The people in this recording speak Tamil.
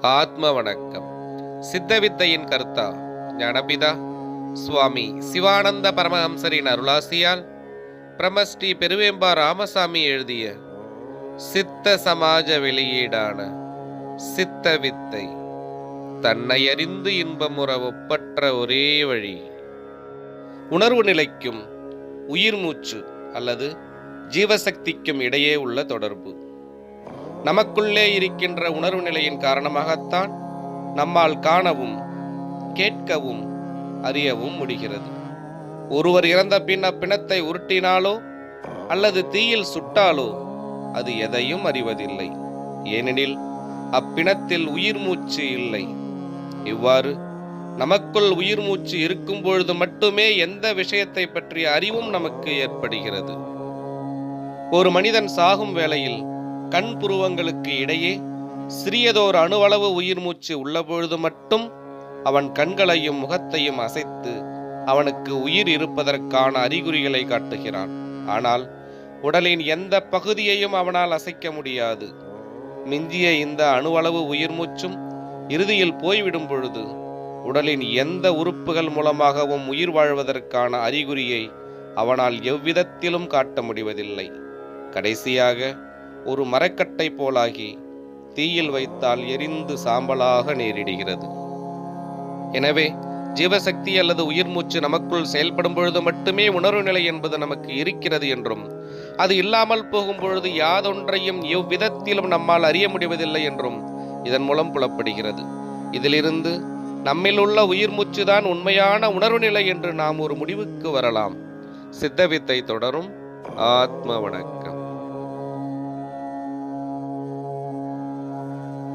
ஆத்ம வணக்கம். சித்தவித்தையின் கர்த்தா ஞானபிதா சுவாமி சிவானந்த பரமஹம்சரின் அருளாசியால் பிரமஸ்ரீ பெருவேம்பா ராமசாமி எழுதிய சித்த சமாஜ வெளியீடான சித்தவித்தை, தன்னை அறிந்து இன்பமுற ஒப்பற்ற ஒரே வழி. உணர்வு நிலைக்கும் உயிர் மூச்சு அல்லது ஜீவசக்திக்கும் இடையே உள்ள தொடர்பு. நமக்குள்ளே இருக்கின்ற உணர்வு நிலையின் காரணமாகத்தான் நம்மால் காணவும் கேட்கவும் அறியவும் முடிகிறது. ஒருவர் இறந்த பின் அப்பிணத்தை உருட்டினாலோ அல்லது தீயில் சுட்டாலோ அது எதையும் அறிவதில்லை. ஏனெனில் அப்பிணத்தில் உயிர் மூச்சு இல்லை. இவ்வாறு நமக்குள் உயிர் மூச்சு இருக்கும் பொழுது மட்டுமே எந்த விஷயத்தை பற்றிய அறிவும் நமக்கு ஏற்படுகிறது. ஒரு மனிதன் சாகும் வேளையில் கண் புருவங்களுக்கு இடையே சிறியதோர் அணுவளவு உயிர் மூச்சு உள்ள பொழுது மட்டும் அவன் கண்களையும் முகத்தையும் அசைத்து அவனுக்கு உயிர் இருப்பதற்கான அறிகுறிகளை காட்டுகிறான். ஆனால் உடலின் எந்த பகுதியையும் அவனால் அசைக்க முடியாது. மிஞ்சிய இந்த அணுவளவு உயிர் மூச்சும் இறுதியில் போய்விடும் பொழுது உடலின் எந்த உறுப்புகள் மூலமாகவும் உயிர் வாழ்வதற்கான அறிகுறியை அவனால் எவ்விதத்திலும் காட்ட முடிவதில்லை. கடைசியாக ஒரு மரக்கட்டை போலாகி தீயில் வைத்தால் எரிந்து சாம்பலாக நேரிடுகிறது. எனவே ஜீவசக்தி அல்லது உயிர் மூச்சு நமக்குள் செயல்படும் பொழுது மட்டுமே உணர்வு நிலை என்பது நமக்கு இருக்கிறது என்றும், அது இல்லாமல் போகும் பொழுது யாதொன்றையும் எவ்விதத்திலும் நம்மால் அறிய முடிவதில்லை என்றும் இதன் மூலம் புலப்படுகிறது. இதிலிருந்து நம்மில் உள்ள உயிர் மூச்சுதான் உண்மையான உணர்வு நிலை என்று நாம் ஒரு முடிவுக்கு வரலாம். சித்தவித்தை தொடரும். ஆத்ம வணக்கம்.